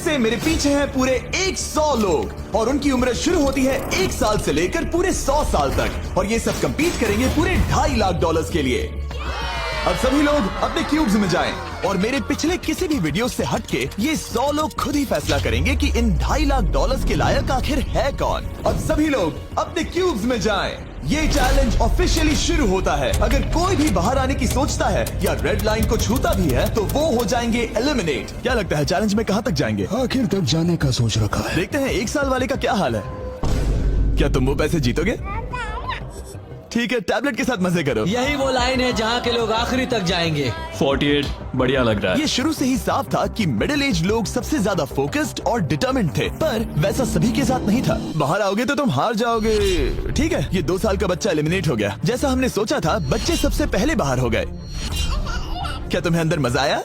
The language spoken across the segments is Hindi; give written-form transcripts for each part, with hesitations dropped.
से मेरे पीछे हैं पूरे 100 लोग और उनकी उम्र शुरू होती है 1 साल से लेकर पूरे 100 साल तक और ये सब compete करेंगे पूरे $2.5 लाख के लिए। अब सभी लोग अपने क्यूब्स में जाएं और मेरे पिछले किसी भी वीडियो से हटके ये 100 लोग खुद ही फैसला करेंगे कि इन $2.5 लाख के लायक आखिर है कौन। अब सभी लोग अपने क्यूब्स में जाएं। ये चैलेंज ऑफिशियली शुरू होता है। अगर कोई भी बाहर आने की सोचता है या रेड लाइन को छूता भी है तो वो हो जाएंगे एलिमिनेट। क्या लगता है चैलेंज में कहाँ तक जाएंगे? आखिर तक जाने का सोच रखा है। देखते हैं 1 साल वाले का क्या हाल है। क्या तुम वो पैसे जीतोगे? ठीक है, टैबलेट के साथ मजे करो। यही वो लाइन है जहाँ के लोग आखिरी तक जाएंगे। 48 बढ़िया लग रहा है। ये शुरू से ही साफ था कि मिडिल एज लोग सबसे ज्यादा फोकस्ड और डिटरमिन्ड थे, पर वैसा सभी के साथ नहीं था। बाहर आओगे तो तुम हार जाओगे। ठीक है, ये 2 साल का बच्चा एलिमिनेट हो गया। जैसा हमने सोचा था, बच्चे सबसे पहले बाहर हो गए। क्या तुम्हें अंदर मजा आया?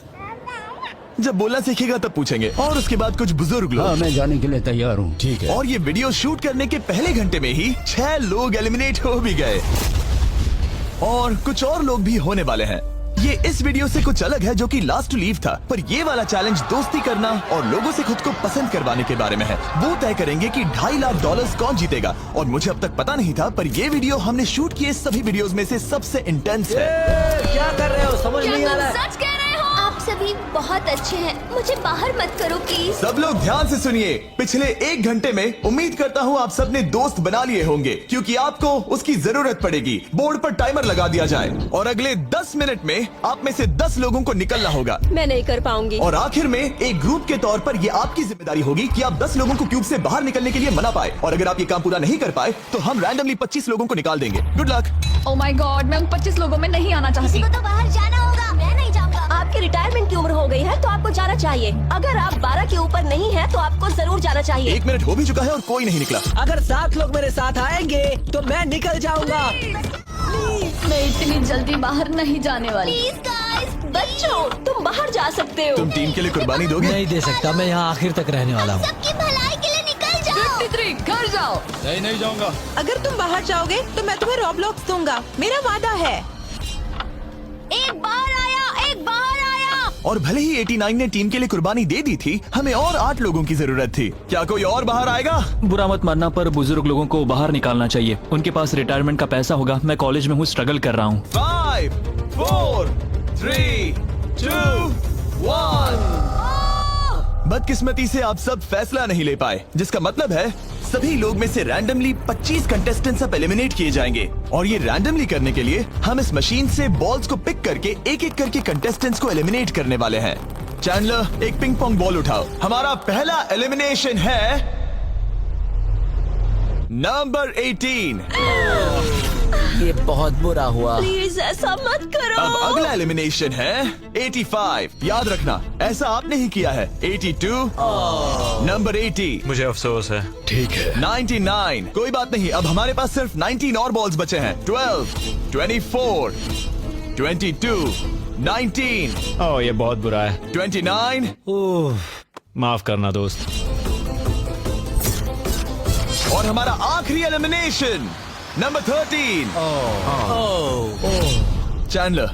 जब बोलना सीखेगा तब पूछेंगे। और उसके बाद कुछ बुजुर्ग लोग। हाँ, मैं जाने के लिए तैयार हूँ। ठीक है। और ये वीडियो शूट करने के पहले घंटे में ही 6 लोग एलिमिनेट हो भी गए और कुछ और लोग भी होने वाले हैं। ये इस वीडियो से कुछ अलग है जो कि लास्ट टू लीव था, पर ये वाला चैलेंज दोस्ती करना और लोगों से खुद को पसंद करवाने के बारे में है। वो तय करेंगे कि $2.5 लाख कौन जीतेगा और मुझे अब तक पता नहीं था, पर ये वीडियो हमने शूट किए सभी वीडियोस में से सबसे इंटेंस है। क्या कर रहे हो? समझ नहीं आ रहा है। सच कह रहे हो? आप सभी बहुत अच्छे हैं, मुझे बाहर मत करो प्लीज। सब लोग ध्यान से सुनिए। पिछले 1 घंटे में उम्मीद करता हूँ आप सबने दोस्त बना लिए होंगे, क्योंकि आपको उसकी जरूरत पड़ेगी। बोर्ड पर टाइमर लगा दिया जाए और अगले 10 मिनट में आप में से 10 लोगों को निकलना होगा। मैं नहीं कर पाऊंगी। और आखिर में एक ग्रुप के तौर पर ये आपकी जिम्मेदारी होगी कि आप 10 लोगों को क्यूब से बाहर निकलने के लिए मना पाए, और अगर आप ये काम पूरा नहीं कर पाए तो हम रैंडमली 25 लोगों को निकाल देंगे। Good luck. Oh my God, मैं उन 25 लोगों में नहीं आना चाहती। किसी को तो बाहर जाना होगा। मैं नहीं जाऊंगा। आपकी रिटायरमेंट की उम्र हो गई है तो आपको जाना चाहिए। अगर आप 12 के ऊपर नहीं है तो आपको जरूर जाना चाहिए। 1 मिनट हो भी चुका है और कोई नहीं निकला। अगर 7 लोग मेरे साथ आएंगे तो मैं निकल जाऊंगा। मैं इतनी जल्दी बाहर नहीं जाने वाली। प्लीज गाइस, बच्चों तुम बाहर जा सकते हो। तुम टीम के लिए कुर्बानी दोगे? नहीं दे सकता, मैं यहाँ आखिर तक रहने वाला हूँ। सबकी भलाई के लिए निकल जाओ। 53 घर जाओ। नहीं जाऊंगा। अगर तुम बाहर जाओगे तो मैं तुम्हें रॉब्लॉक्स दूंगा, मेरा वादा है। एक बाहर आया, एक बाहर आया। और भले ही 89 ने टीम के लिए कुर्बानी दे दी थी, हमें और 8 लोगों की जरूरत थी। क्या कोई और बाहर आएगा? बुरा मत मानना, पर बुजुर्ग लोगों को बाहर निकालना चाहिए। उनके पास रिटायरमेंट का पैसा होगा। मैं कॉलेज में हूँ, स्ट्रगल कर रहा हूँ। 5, 4, 3, 2, 1। बदकिस्मती से आप सब फैसला नहीं ले पाए, जिसका मतलब है सभी लोग में से रैंडमली 25 कंटेस्टेंट्स अब एलिमिनेट किए जाएंगे। और ये रैंडमली करने के लिए हम इस मशीन से बॉल्स को पिक करके एक एक करके कंटेस्टेंट्स को एलिमिनेट करने वाले हैं। चैंडलर, एक पिंग पोंग बॉल उठाओ। हमारा पहला एलिमिनेशन है नंबर 18। ये बहुत बुरा हुआ। प्लीज ऐसा मत करो। अब अगला एलिमिनेशन है 85। याद रखना, ऐसा आपने ही किया है। 82, नंबर 80, मुझे अफसोस है। ठीक है। 99। कोई बात नहीं, अब हमारे पास सिर्फ 19 और बॉल्स बचे हैं। 12, 24, 22, 19, ओह, ये बहुत बुरा है। 29, ओह, माफ करना दोस्त। और हमारा आखिरी एलिमिनेशन नंबर 13। चैंडलर,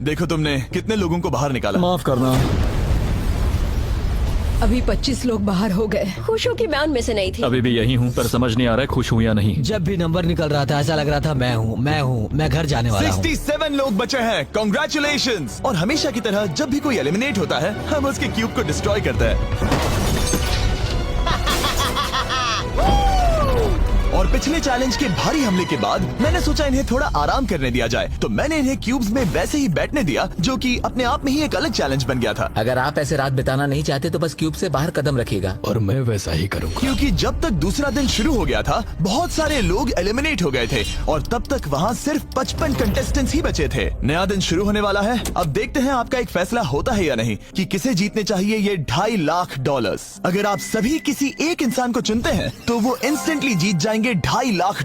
देखो तुमने कितने लोगों को बाहर निकाला। माफ करना। अभी 25 लोग बाहर हो गए। खुश हूँ कि मैं उनमें से नहीं थी। अभी भी यही हूँ, पर समझ नहीं आ रहा है खुश हूँ या नहीं। जब भी नंबर निकल रहा था ऐसा लग रहा था मैं घर जाने वाला हूँ। 67 लोग बचे हैं। कॉन्ग्रेचुलेशंस। और हमेशा की तरह जब भी कोई एलिमिनेट होता है, हम उसके क्यूब को डिस्ट्रॉय करते हैं। और पिछले चैलेंज के भारी हमले के बाद मैंने सोचा इन्हें थोड़ा आराम करने दिया जाए, तो मैंने इन्हें क्यूब्स में वैसे ही बैठने दिया, जो कि अपने आप में ही एक अलग चैलेंज बन गया था। अगर आप ऐसे रात बिताना नहीं चाहते तो बस क्यूब से बाहर कदम रखिएगा। और मैं वैसा ही करूँगा। क्योंकि जब तक दूसरा दिन शुरू हो गया था, बहुत सारे लोग एलिमिनेट हो गए थे और तब तक वहाँ सिर्फ 55 कंटेस्टेंट्स ही बचे थे। नया दिन शुरू होने वाला है। अब देखते हैं आपका एक फैसला होता है या नहीं कि किसे जीतने चाहिए ये $2.5 लाख। अगर आप सभी किसी एक इंसान को चुनते हैं तो वो इंस्टेंटली जीत जाएंगे $2.5 लाख।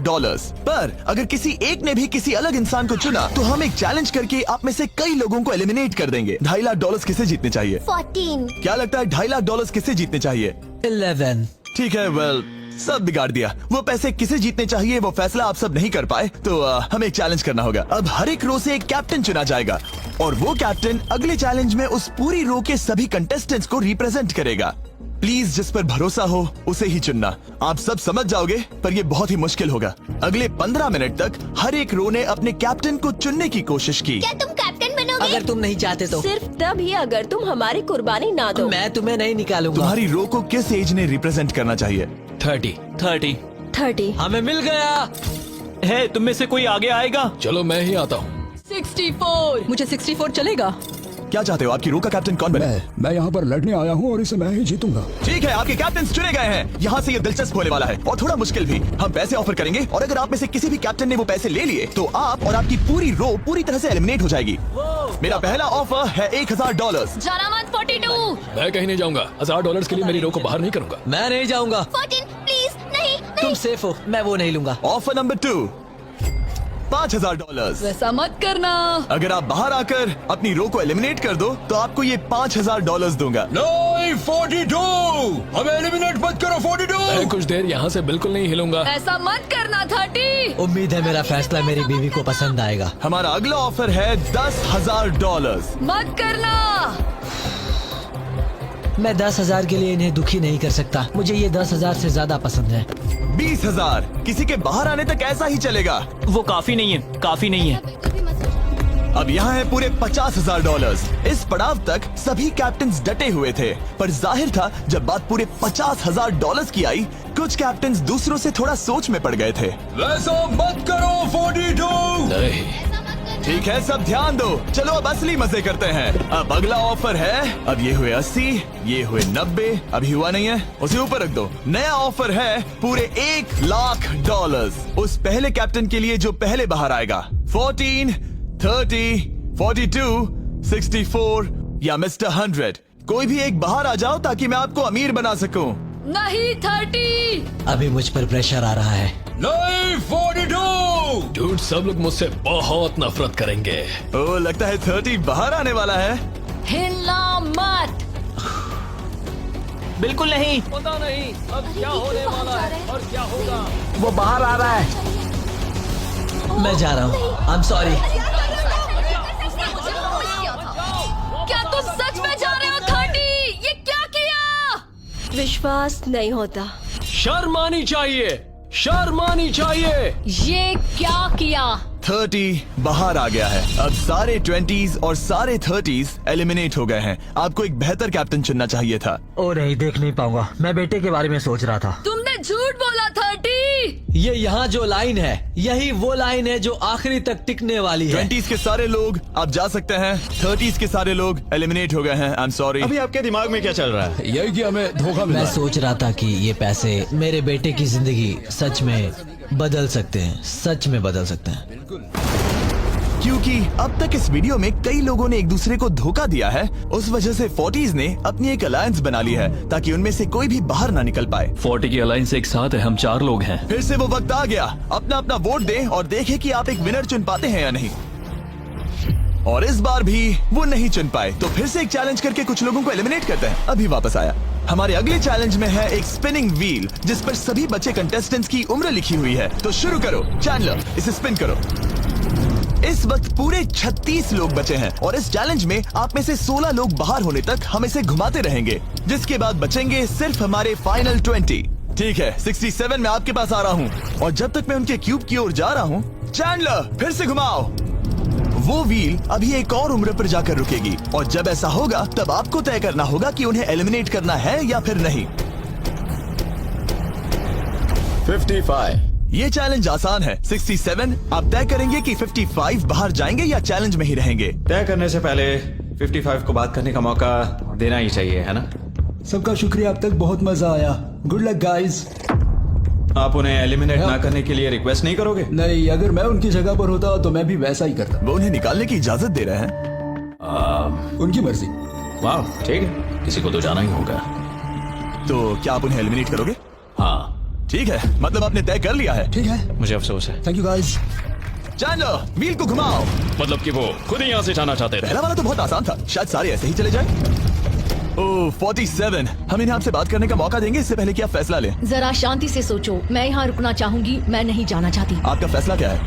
पर अगर किसी एक ने भी किसी अलग इंसान को चुना तो हम एक चैलेंज करके आप में से कई लोगों को एलिमिनेट कर देंगे। $2.5 लाख किसे जीतने चाहिए? 14। क्या लगता है $2.5 लाख किसे जीतने चाहिए? 11। ठीक है, वेल सब बिगाड़ दिया। वो पैसे किसे जीतने चाहिए वो फैसला आप सब नहीं कर पाए, तो हमें एक चैलेंज करना होगा। अब हर एक रो से एक कैप्टन चुना जाएगा और वो कैप्टन अगले चैलेंज में उस पूरी रो के सभी कंटेस्टेंट्स को रिप्रेजेंट करेगा। प्लीज जिस पर भरोसा हो उसे ही चुनना। आप सब समझ जाओगे, पर ये बहुत ही मुश्किल होगा। अगले 15 मिनट तक हर एक रो ने अपने कैप्टन को चुनने की कोशिश की। क्या तुम कैप्टन बनोगे? अगर तुम नहीं चाहते तो सिर्फ तब ही अगर तुम हमारी कुर्बानी ना दो। मैं तुम्हें नहीं निकालूंगा। तुम्हारी रो को किस एज ने रिप्रेजेंट करना चाहिए? 30। 30। हमें मिल गया। है तुम में से कोई आगे आएगा? चलो मैं ही आता हूँ। 64। मुझे 64 चलेगा। क्या चाहते हो, आपकी रो का कैप्टन कौन बने? मैं यहाँ पर लड़ने आया हूँ और इसे मैं ही जीतूंगा। ठीक है, आपके कैप्टन चुने गए हैं। यहाँ से ये दिलचस्प होने वाला है और थोड़ा मुश्किल भी। हम पैसे ऑफर करेंगे और अगर आप में से किसी भी कैप्टन ने वो पैसे ले लिए तो आप और आपकी पूरी रो पूरी तरह से एलिमिनेट हो जाएगी। मेरा पहला ऑफर है $1000। जाना मत 42। मैं कहीं नहीं जाऊंगा। $1000 के लिए मेरी रो को बाहर नहीं करूंगा। मैं नहीं जाऊंगा। 14 प्लीज नहीं। तुम सेफ हो, मैं वो नहीं लूंगा। Offer number 2, $5000। वैसा मत करना। अगर आप बाहर आकर अपनी रो को एलिमिनेट कर दो तो आपको ये $5000 दूंगा। नहीं, 42। हमें एलिमिनेट मत करो। 42। मैं कुछ देर यहाँ से बिल्कुल नहीं हिलूंगा। ऐसा मत करना 30। उम्मीद है मेरा फैसला मेरी बीवी को पसंद आएगा। हमारा अगला ऑफर है $10,000। मत करना। मैं 10,000 के लिए इन्हें दुखी नहीं कर सकता। मुझे ये 10,000 से ज्यादा पसंद है। 20,000। किसी के बाहर आने तक ऐसा ही चलेगा। वो काफी नहीं है, काफी नहीं है। अब यहाँ है पूरे $50,000। इस पड़ाव तक सभी कैप्टन्स डटे हुए थे, पर जाहिर था जब बात पूरे $50,000 की आई, कुछ कैप्टन्स दूसरों से थोड़ा सोच में पड़ गए थे। वैसा मत करो 42। नहीं। ठीक है, सब ध्यान दो। चलो अब असली मजे करते हैं। अब अगला ऑफर है, अब ये हुए 80, ये हुए 90, अभी हुआ नहीं है, उसे ऊपर रख दो। नया ऑफर है पूरे $1,00,000 उस पहले कैप्टन के लिए जो पहले बाहर आएगा। 14, 30, 42, 64 या मिस्टर 100। कोई भी एक बाहर आ जाओ ताकि मैं आपको अमीर बना सकूं। नहीं 30। अभी मुझ पर प्रेशर आ रहा है। नहीं, 42। डूड, सब लोग मुझसे बहुत नफरत करेंगे। ओ, लगता है 30 बाहर आने वाला है। हिलना मत। बिल्कुल नहीं। पता नहीं अब क्या होने वाला है और क्या होगा। वो बाहर आ रहा है। मैं जा रहा हूँ। आई एम सॉरी। क्या तुम सच में जा रहे हो 30? ये क्या किया? विश्वास नहीं होता। शर्म आनी चाहिए, शर्म आनी चाहिए। ये क्या किया? 30 बाहर आ गया है। अब सारे 20s और सारे 30s एलिमिनेट हो गए हैं। आपको एक बेहतर कैप्टन चुनना चाहिए था। ओ नहीं, देख नहीं पाऊंगा। मैं बेटे के बारे में सोच रहा था। तुमने झूठ बोला 30। ये यहाँ जो लाइन है, यही वो लाइन है जो आखिरी तक टिकने वाली है। 20s के सारे लोग आप जा सकते हैं, 30s के सारे लोग एलिमिनेट हो गए हैं। आई एम सॉरी। अभी आपके दिमाग में क्या चल रहा है? यही कि हमें धोखा मिला मैं है। सोच रहा था कि ये पैसे मेरे बेटे की जिंदगी सच में बदल सकते हैं, सच में बदल सकते हैं। क्योंकि अब तक इस वीडियो में कई लोगों ने एक दूसरे को धोखा दिया है, उस वजह से 40s ने अपनी एक अलायंस बना ली है ताकि उनमें से कोई भी बाहर ना निकल पाए। 40 की अलायंस एक साथ है, हम 4 लोग हैं। फिर से वो वक्त आ गया, अपना अपना वोट दें और देखें कि आप एक विनर चुन पाते हैं या नहीं। और इस बार भी वो नहीं चुन पाए, तो फिर से एक चैलेंज करके कुछ लोगों को एलिमिनेट करते हैं। अभी वापस आया। हमारे अगले चैलेंज में है एक स्पिनिंग व्हील जिस पर सभी बचे कंटेस्टेंट्स की उम्र लिखी हुई है। तो शुरू करो चैंडलर, इसे स्पिन करो। इस वक्त पूरे 36 लोग बचे हैं और इस चैलेंज में आप में से 16 लोग बाहर होने तक हम इसे घुमाते रहेंगे, जिसके बाद बचेंगे सिर्फ हमारे फाइनल 20। ठीक है, 67 में आपके पास आ रहा हूँ और जब तक मैं उनके क्यूब की ओर जा रहा हूँ, चैंडलर फिर से घुमाओ। वो व्हील अभी एक और उम्र पर जाकर रुकेगी और जब ऐसा होगा तब आपको तय करना होगा कि उन्हें एलिमिनेट करना है या फिर नहीं। 55। ये चैलेंज आसान है। 67 आप तय करेंगे कि 55 बाहर जाएंगे या चैलेंज में ही रहेंगे। तय करने से पहले 55 को बात करने का मौका देना ही चाहिए, है ना? सबका शुक्रिया, अब तक बहुत मजा आया। Good luck guys. आप उन्हें एलिमिनेट ना करने के लिए रिक्वेस्ट नहीं करोगे? नहीं, अगर मैं उनकी जगह पर होता तो मैं भी वैसा ही करता। वो उन्हें निकालने की इजाजत दे रहे हैं। उनकी मर्जी। वाह, ठीक है, किसी को तो जाना ही होगा। तो क्या आप उन्हें एलिमिनेट करोगे? हाँ, ठीक है, मतलब आपने तय कर लिया है। ठीक है, मुझे अफसोस है। Thank you guys. Chandler wheel को घुमाओ। मतलब कि वो खुद ही यहाँ से जाना चाहते थे। पहला वाला तो बहुत आसान था, शायद सारे ऐसे ही चले जाए। ओह 47, हम इन्हें आपसे बात करने का मौका देंगे इससे पहले कि आप फैसला लें। जरा शांति से सोचो। मैं यहाँ रुकना चाहूंगी, मैं नहीं जाना चाहती। आपका फैसला क्या है?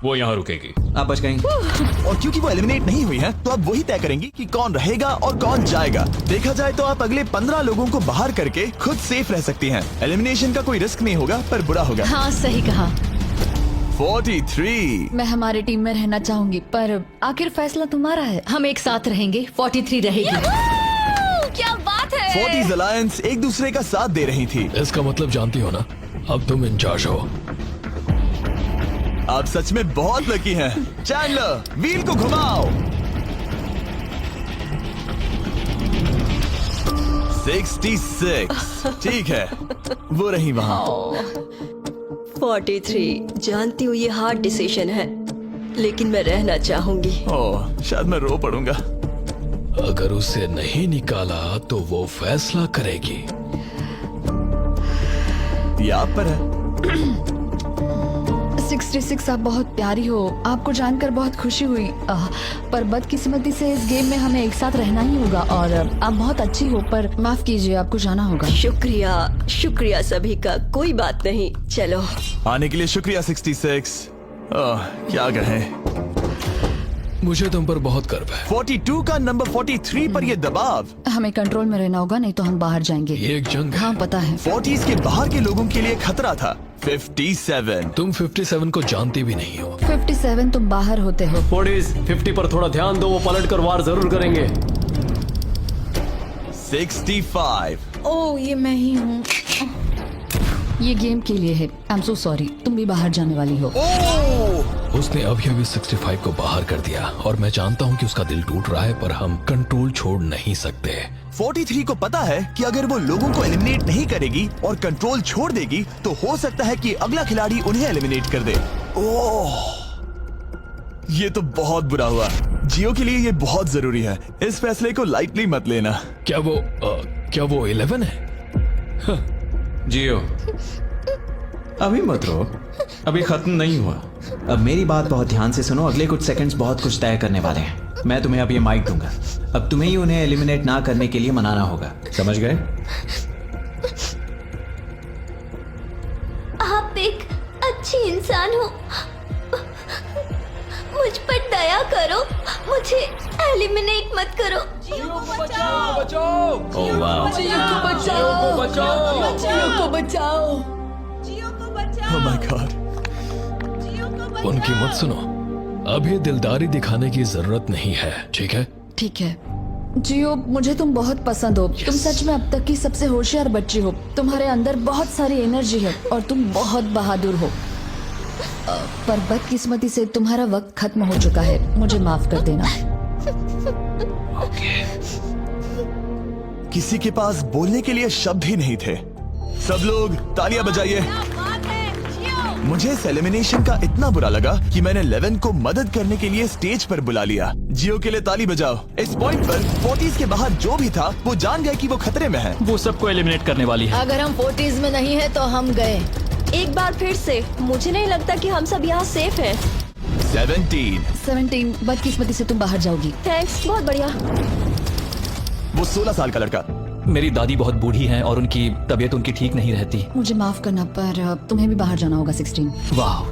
वो यहाँ रुकेगी। आप बच गई। और क्योंकि वो एलिमिनेट नहीं हुई है तो अब वही तय करेंगी कि कौन रहेगा और कौन जाएगा। देखा जाए तो आप अगले 15 लोगों को बाहर करके खुद सेफ रह सकती हैं। एलिमिनेशन का कोई रिस्क नहीं होगा पर बुरा होगा। हाँ सही कहा। 43। मैं हमारे टीम में रहना चाहूंगी पर आखिर फैसला तुम्हारा है। हम एक साथ रहेंगे। 43 रहेगी। क्या बात है। 40s अलायंस एक दूसरे का साथ दे रही थी। इसका मतलब जानती हो ना, अब तुम इंचार्ज हो। आप सच में बहुत लकी हैं। चैंडलर व्हील को घुमाओ। 66। ठीक है, वो रही वहाँ। 43 जानती हूँ ये हार्ड डिसीजन है लेकिन मैं रहना चाहूंगी। ओह, शायद मैं रो पड़ूंगा। अगर उसे नहीं निकाला तो वो फैसला करेगी। ये आप पर है। 66 आप बहुत प्यारी हो। आपको जानकर बहुत खुशी हुई। पर बदकिस्मती से इस गेम में हमें एक साथ रहना ही होगा। और आप बहुत अच्छी हो पर माफ कीजिए, आपको जाना होगा। शुक्रिया शुक्रिया सभी का। कोई बात नहीं, चलो। आने के लिए शुक्रिया 66। क्या कहें। मुझे तुम पर बहुत गर्व है। 42 का नंबर 43 पर ये दबाव। हमें कंट्रोल में रहना होगा, नहीं तो हम बाहर जाएंगे। ये एक जंग है। हाँ पता है। 40s के बाहर के लोगों के लिए खतरा था। 57। तुम 57 को जानती भी नहीं हो। 57 तुम बाहर होते हो। 50 पर थोड़ा ध्यान दो, वो पलट कर वार जरूर करेंगे। 65। ओह ये मैं ही हूँ। ये गेम के लिए है। I am so sorry. तुम भी बाहर जाने वाली हो। उसने अभी 65 को बाहर कर दिया और मैं जानता हूँ कि उसका दिल टूट रहा है पर हम कंट्रोल छोड़ नहीं सकते। 43 को पता है कि अगर वो लोगों को एलिमिनेट नहीं करेगी और कंट्रोल छोड़ देगी तो हो सकता है कि अगला खिलाड़ी उन्हें एलिमिनेट कर दे। ओह, ये तो बहुत बुरा हुआ। जियो के लिए ये बहुत जरूरी है। इस फैसले को लाइटली मत लेना। क्या वो 11 है? जियो, अभी मत रो, अभी खत्म नहीं हुआ। अब मेरी बात बहुत ध्यान से सुनो। अगले कुछ सेकंड्स बहुत कुछ तय करने वाले हैं। मैं तुम्हें अब ये माइक दूंगा। अब तुम्हें ही उन्हें एलिमिनेट ना करने के लिए मनाना होगा, समझ गए? आप एक अच्छी इंसान हो। मुझ पर दया करो, मुझे एलिमिनेट मत करो। ओह वाह। Oh my God। उनकी मत सुनो। अभी दिलदारी दिखाने की जरूरत नहीं है, ठीक है? ठीक है। जियो, मुझे तुम बहुत पसंद हो। तुम सच में अब तक की सबसे होशियार बच्ची हो। तुम्हारे अंदर बहुत सारी एनर्जी है और तुम बहुत बहादुर हो। पर बदकिस्मती से तुम्हारा वक्त खत्म हो चुका है। मुझे माफ कर देना। किसी के पास बोलने के लिए शब्द ही नहीं थे। सब लोग तालियां बजाइए। मुझे इस एलिमिनेशन का इतना बुरा लगा कि मैंने 11 को मदद करने के लिए स्टेज पर बुला लिया। जियो के लिए ताली बजाओ। इस पॉइंट पर 40s के बाहर जो भी था वो जान गया कि वो खतरे में है। वो सबको एलिमिनेट करने वाली है। अगर हम 40s में नहीं है तो हम गए। एक बार फिर से मुझे नहीं लगता कि हम सब यहाँ सेफ हैं। 17। बदकिस्मती से तुम बाहर जाओगी। थैंक्स, बहुत बढ़िया। वो 16 साल का लड़का। मेरी दादी बहुत बूढ़ी हैं और उनकी तबीयत उनकी ठीक नहीं रहती। मुझे माफ करना पर तुम्हें भी बाहर जाना होगा। 16। वाह,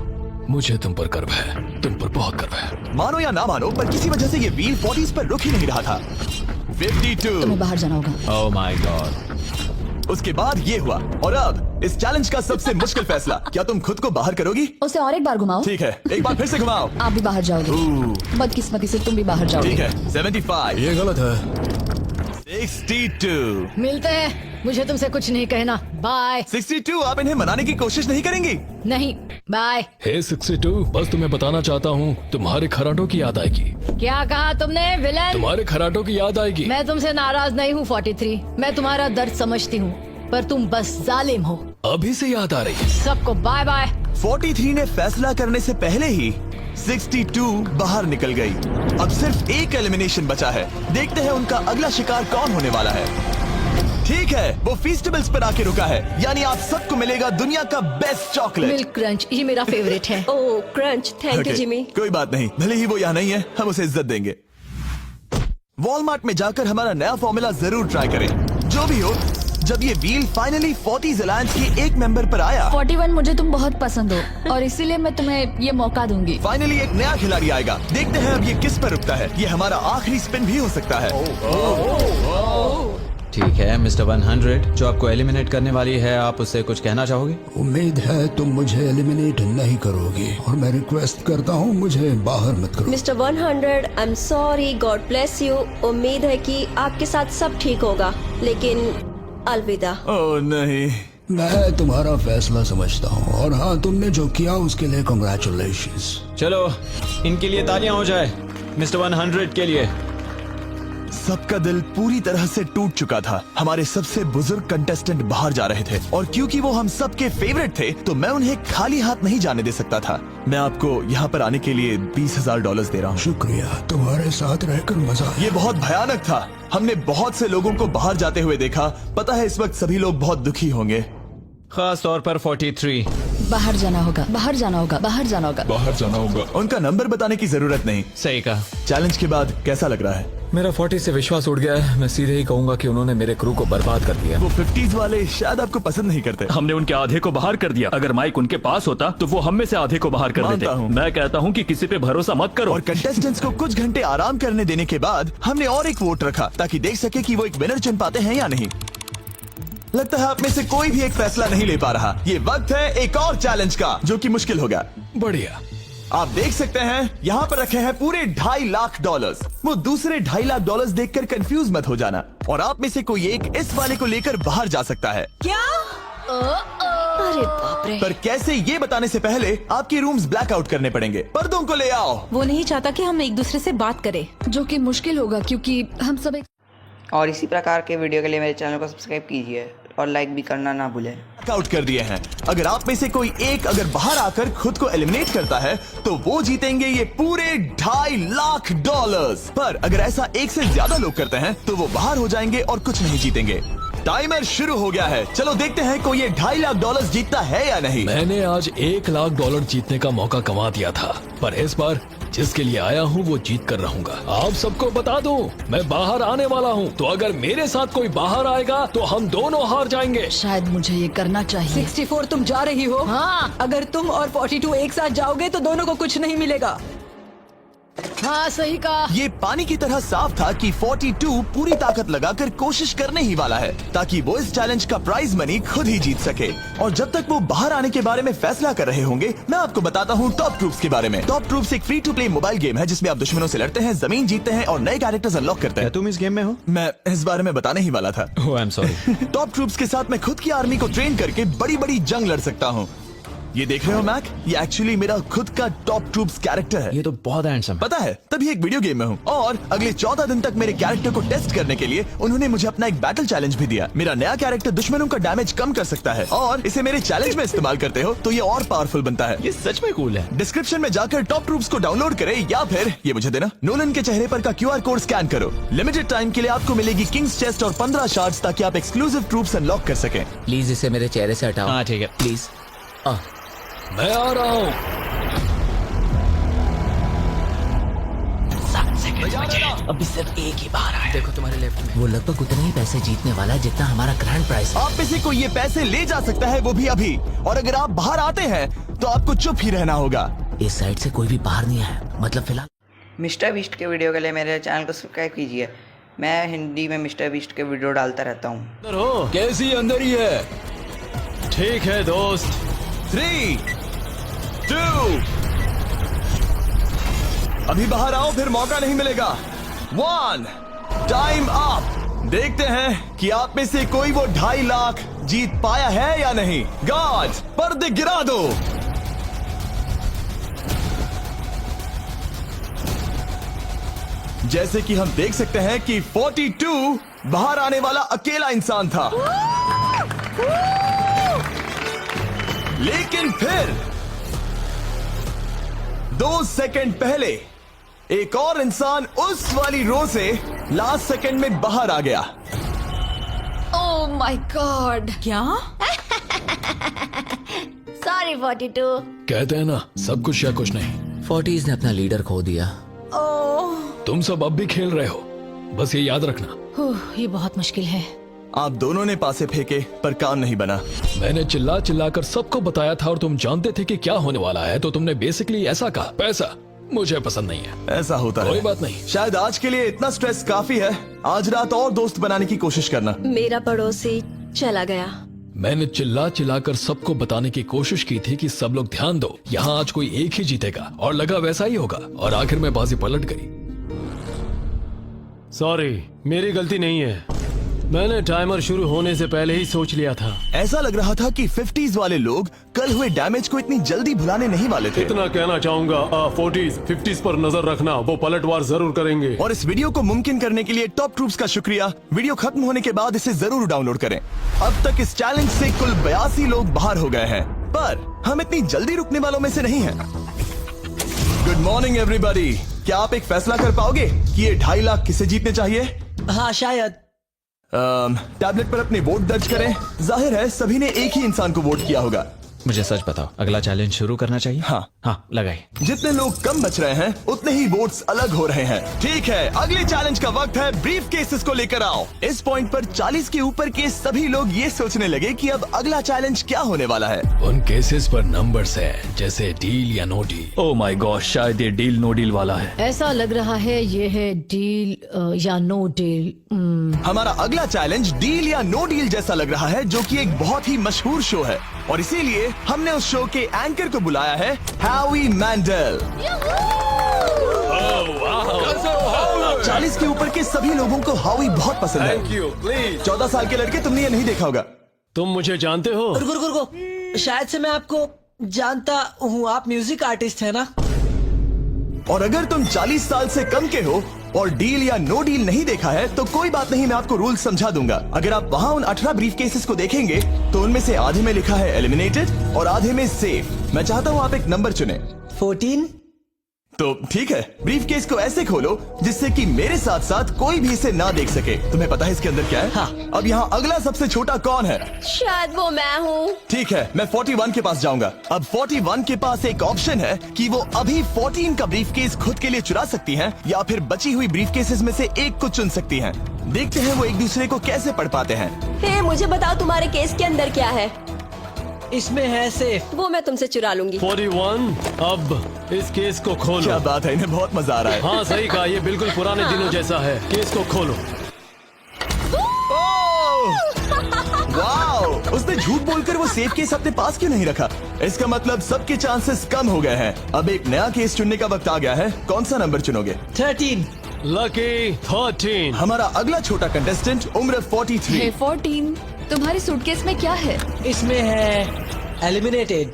मुझे तुम पर गर्व है। तुम पर बहुत गर्व है। मानो या ना मानो पर किसी वजह से ये व्हील 40s पर रुक ही नहीं रहा था। 52। तुम्हें बाहर जाना होगा। ओह माय गॉड। उसके बाद ये हुआ और अब इस चैलेंज का सबसे मुश्किल फैसला। क्या तुम खुद को बाहर करोगी? उसे और एक बार घुमाओ। ठीक है, एक बार फिर से घुमाओ। आप भी बाहर जाओगे। बदकिस्मती से तुम भी बाहर जाओगे। ठीक है। 75। ये गलत है। 62। मिलते हैं। मुझे तुमसे कुछ नहीं कहना। बाय। 62। आप इन्हें मनाने की कोशिश नहीं करेंगी? नहीं, बाय। हे 62, बस तुम्हें बताना चाहता हूँ तुम्हारे खराटों की याद आएगी। क्या कहा तुमने विलन? तुम्हारे खराटों की याद आएगी। मैं तुमसे नाराज नहीं हूँ 43। मैं तुम्हारा दर्द समझती हूँ पर तुम बस जालिम हो। अभी से याद आ रही है। सबको बाय बाय। 43 ने फैसला करने से पहले ही 62 बाहर निकल गई। अब सिर्फ एक एलिमिनेशन बचा है। देखते हैं उनका अगला शिकार कौन होने वाला है। ठीक है, वो फीस्टेबल्स पर आके रुका है, यानी आप सबको मिलेगा दुनिया का बेस्ट चॉकलेट। मिल्क क्रंच, ये मेरा फेवरेट है। ओह क्रंच, थैंक यू जिमी। कोई बात नहीं, भले ही वो यहाँ नहीं है, हम उसे इज्जत देंगे। वॉलमार्ट में जाकर हमारा नया फॉर्मूला जरूर ट्राई करें। जो भी हो, जब ये व्हील फाइनली 40s अलायंस के एक मेंबर पर आया, 41 मुझे तुम बहुत पसंद हो और इसीलिए मैं तुम्हें ये मौका दूंगी। फाइनली एक नया खिलाड़ी आएगा। देखते हैं अब ये किस पर रुकता है। ये हमारा आखिरी स्पिन भी हो सकता है। ठीक है मिस्टर 100, जो आपको एलिमिनेट करने वाली है, आप उससे कुछ कहना चाहोगे? उम्मीद है तुम मुझे एलिमिनेट नहीं करोगे और मैं रिक्वेस्ट करता हूँ मुझे बाहर मत करो। Mister 100, I am sorry, God bless you. उम्मीद है कि आपके साथ सब ठीक होगा, लेकिन अलविदा। ओह नहीं, मैं तुम्हारा फैसला समझता हूँ और हाँ, तुमने जो किया उसके लिए कांग्रेचुलेशंस। चलो इनके लिए तालियां हो जाए, मिस्टर 100 के लिए। सबका दिल पूरी तरह से टूट चुका था। हमारे सबसे बुजुर्ग कंटेस्टेंट बाहर जा रहे थे और क्योंकि वो हम सबके फेवरेट थे तो मैं उन्हें खाली हाथ नहीं जाने दे सकता था। मैं आपको यहाँ पर आने के लिए $20,000 दे रहा हूँ। शुक्रिया, तुम्हारे साथ रहकर मजा आया। ये बहुत भयानक था। हमने बहुत से लोगों को बाहर जाते हुए देखा। पता है इस वक्त सभी लोग बहुत दुखी होंगे, खास तौर पर 43। बाहर जाना होगा, बाहर जाना होगा, बाहर जाना होगा, बाहर जाना होगा। उनका नंबर बताने की जरूरत नहीं। सही कहा। चैलेंज के बाद कैसा लग रहा है? मेरा 40 से विश्वास उड़ गया है। मैं सीधे ही कहूंगा कि उन्होंने मेरे क्रू को बर्बाद कर दिया। वो 50s वाले शायद आपको पसंद नहीं करते। हमने उनके आधे को बाहर कर दिया। अगर माइक उनके पास होता तो वो हम में से आधे को बाहर कर देते। मानता हूँ। मैं कहता हूँ कि किसी पे भरोसा मत करो। और कंटेस्टेंट्स को कुछ घंटे आराम करने देने के बाद हमने और एक वोट रखा ताकि देख सके कि वो एक विनर चुन पाते हैं या नहीं। लगता है आप में से कोई भी एक फैसला नहीं ले पा रहा। ये वक्त है एक और चैलेंज का, जो कि मुश्किल होगा। बढ़िया। आप देख सकते हैं यहाँ पर रखे हैं पूरे $2.5 लाख। वो दूसरे $2.5 लाख देखकर कंफ्यूज मत हो जाना। और आप में से कोई एक इस वाले को लेकर बाहर जा सकता है। क्या? अरे बाप रे। पर कैसे, ये बताने से पहले आपके रूम्स ब्लैकआउट करने पड़ेंगे। पर्दों को ले आओ। वो नहीं चाहता कि हम एक दूसरे से बात करें। जो कि मुश्किल होगा क्योंकि हम सब एक और इसी प्रकार के वीडियो के लिए मेरे चैनल को सब्सक्राइब कीजिए और लाइक भी करना ना भूलें। आउट कर दिए हैं। अगर आप में से कोई एक अगर बाहर आकर खुद को एलिमिनेट करता है तो वो जीतेंगे ये पूरे $2.5 लाख। पर अगर ऐसा एक से ज्यादा लोग करते हैं तो वो बाहर हो जाएंगे और कुछ नहीं जीतेंगे। टाइमर शुरू हो गया है। चलो देखते हैं कोई ये $2.5 लाख जीतता है या नहीं। मैंने आज $1 लाख जीतने का मौका कमा दिया था, पर इस बार जिसके लिए आया हूँ वो जीत कर रहूंगा। आप सबको बता दूं, मैं बाहर आने वाला हूँ, तो अगर मेरे साथ कोई बाहर आएगा तो हम दोनों हार जाएंगे। शायद मुझे ये करना चाहिए। 64 तुम जा रही हो? हाँ। अगर तुम और 42 एक साथ जाओगे तो दोनों को कुछ नहीं मिलेगा। हाँ सही कहा। ये पानी की तरह साफ था कि 42 पूरी ताकत लगाकर कोशिश करने ही वाला है ताकि वो इस चैलेंज का प्राइज मनी खुद ही जीत सके। और जब तक वो बाहर आने के बारे में फैसला कर रहे होंगे, मैं आपको बताता हूँ टॉप ट्रूप्स के बारे में। टॉप ट्रूप्स एक free to play mobile game है जिसमें आप दुश्मनों से लड़ते हैं, जमीन जीतते हैं और नए कैरेक्टर्स अनलॉक करते हैं। तुम इस गेम में हो? मैं इस बारे में बताने ही वाला था। Oh I am sorry. Top troops के साथ मैं खुद की आर्मी को ट्रेन करके बड़ी बड़ी जंग लड़ सकता हूँ। ये देख रहे हो मैक, ये एक्चुअली मेरा खुद का टॉप ट्रूप्स कैरेक्टर है। ये तो बहुत हैंडसम है। पता है, तभी एक वीडियो गेम में हूँ। और अगले 14 दिन तक मेरे कैरेक्टर को टेस्ट करने के लिए उन्होंने मुझे अपना एक बैटल चैलेंज भी दिया। मेरा नया कैरेक्टर दुश्मनों का डैमेज कम कर सकता है और इसे मेरे चैलेंज में इस्तेमाल करते हो तो ये और पावरफुल बनता है। ये सच में कूल है। डिस्क्रिप्शन में जाकर टॉप ट्रूप्स को डाउनलोड करें या फिर ये मुझे देना, नोलन के चेहरे पर का QR कोड स्कैन करो। लिमिटेड टाइम के लिए आपको मिलेगी किंग्स चेस्ट और 15 शार्ड्स ताकि आप एक्सक्लूसिव ट्रूप्स अनलॉक कर सकें। प्लीज इसे मेरे चेहरे से हटाओ। हाँ ठीक है। प्लीज। मैं आ रहा हूँ। अभी सिर्फ एक ही बाहर आया। देखो तुम्हारे लेफ्ट में। वो लगभग उतने ही पैसे जीतने वाला है जितना हमारा ग्रैंड प्राइस है। आप में से कोई ये पैसे ले जा सकता है, वो भी अभी। और अगर आप बाहर आते हैं तो आपको चुप ही रहना होगा। इस साइड से कोई भी बाहर नहीं आया, मतलब फिलहाल। मिस्टर बीस्ट के वीडियो के लिए मेरे चैनल को सब्सक्राइब कीजिए। मैं हिंदी में मिस्टर बीस्ट के वीडियो डालता रहता हूँ। हो कैसी अंदर ही है? ठीक है दोस्त। 3, 2, अभी बाहर आओ, फिर मौका नहीं मिलेगा। 1, टाइम अप। देखते हैं कि आप में से कोई वो $2.5 लाख जीत पाया है या नहीं। गार्ड्स, पर्दे गिरा दो। जैसे कि हम देख सकते हैं कि 42 बाहर आने वाला अकेला इंसान था, लेकिन फिर 2 सेकंड पहले एक और इंसान उस वाली रो से लास्ट सेकंड में बाहर आ गया। ओह माय गॉड। क्या? सॉरी 42। कहते हैं ना, सब कुछ या कुछ नहीं। 40s ने अपना लीडर खो दिया। तुम सब अब भी खेल रहे हो, बस ये याद रखना। ये बहुत मुश्किल है। आप दोनों ने पासे फेंके पर काम नहीं बना। मैंने चिल्ला चिल्ला कर सबको बताया था और तुम जानते थे कि क्या होने वाला है, तो तुमने बेसिकली ऐसा कहा, पैसा मुझे पसंद नहीं है। ऐसा होता है, कोई बात नहीं। शायद आज के लिए इतना स्ट्रेस काफी है। आज रात और दोस्त बनाने की कोशिश करना। मेरा पड़ोसी चला गया। मैंने चिल्ला चिल्ला कर सबको बताने की कोशिश की थी कि सब लोग ध्यान दो, यहाँ आज कोई एक ही जीतेगा, और लगा वैसा ही होगा, और आखिर में बाजी पलट गई। सॉरी, मेरी गलती नहीं है। मैंने टाइमर शुरू होने से पहले ही सोच लिया था। ऐसा लग रहा था कि 50s वाले लोग कल हुए डैमेज को इतनी जल्दी भुलाने नहीं वाले थे। इतना कहना चाहूंगा, 40s 50s पर नजर रखना, वो पलटवार जरूर करेंगे। और इस वीडियो को मुमकिन करने के लिए टॉप ट्रूप्स का शुक्रिया। वीडियो खत्म होने के बाद इसे जरूर डाउनलोड करें। अब तक इस चैलेंज से कुल 82 लोग बाहर हो गए हैं, पर हम इतनी जल्दी रुकने वालों में से नहीं हैं। Good morning everybody. क्या आप एक फैसला कर पाओगे कि ये 2.5 लाख किसे जीतने चाहिए? हाँ शायद। टैबलेट पर अपने वोट दर्ज करें। जाहिर है सभी ने एक ही इंसान को वोट किया होगा। मुझे सच बताओ, अगला चैलेंज शुरू करना चाहिए? हाँ लगाए। जितने लोग कम बच रहे हैं उतने ही वोट्स अलग हो रहे हैं। ठीक है, अगले चैलेंज का वक्त है। ब्रीफ केसेस को लेकर आओ। इस पॉइंट पर 40 के ऊपर के सभी लोग ये सोचने लगे कि अब अगला चैलेंज क्या होने वाला है। उन केसेस पर नंबर्स हैं, जैसे डील या no deal. Oh my god, शायद ये डील नो डील वाला है। ऐसा लग रहा है ये है डील या नो डील। हमारा अगला चैलेंज डील या नो डील जैसा लग रहा है, जो कि एक बहुत ही मशहूर शो है, और इसीलिए हमने उस शो के एंकर को बुलाया है, हैवी मैंडल। 40 के ऊपर के सभी लोगों को हावी बहुत पसंद है। Thank you, please। 14 साल के लड़के, तुमने ये नहीं देखा होगा। तुम मुझे जानते हो? रुको, शायद से मैं आपको जानता हूँ। आप म्यूजिक आर्टिस्ट है ना? और अगर तुम 40 साल से कम के हो और डील या नो डील नहीं देखा है तो कोई बात नहीं, मैं आपको रूल समझा दूंगा। अगर आप वहाँ उन 18 ब्रीफ केसेस को देखेंगे तो उनमें से आधे में लिखा है एलिमिनेटेड और आधे में सेफ। मैं चाहता हूँ आप एक नंबर चुने। 14। तो ठीक है, ब्रीफ केस को ऐसे खोलो जिससे कि मेरे साथ साथ कोई भी इसे ना देख सके। तुम्हें पता है इसके अंदर क्या है? हाँ। अब यहाँ अगला सबसे छोटा कौन है? शायद वो मैं हूँ। ठीक है, मैं 41 के पास जाऊंगा। अब 41 के पास एक ऑप्शन है कि वो अभी 14 का ब्रीफ केस खुद के लिए चुरा सकती हैं, या फिर बची हुई ब्रीफ केसेस में से एक को चुन सकती हैं। देखते हैं वो एक दूसरे को कैसे पढ़ पाते हैं। हे, मुझे बताओ तुम्हारे केस के अंदर क्या है? इसमें है सेफ। वो मैं तुमसे चुरा लूंगी। 41। अब इस केस को खोलो। क्या बात है, इन्हें बहुत मजा आ रहा है। हाँ सही कहा, ये बिल्कुल पुराने दिनों जैसा है। केस को खोलो। वाओ! उसने झूठ बोलकर वो सेफ केस अपने पास क्यों नहीं रखा? इसका मतलब सबके चांसेस कम हो गए हैं। अब एक नया केस चुनने का वक्त आ गया है। कौन सा नंबर चुनोगे? 13। लकी 13। हमारा अगला छोटा कंटेस्टेंट उम्र 43। हे 14, तुम्हारी सूटकेस में क्या है? इसमें है एलिमिनेटेड।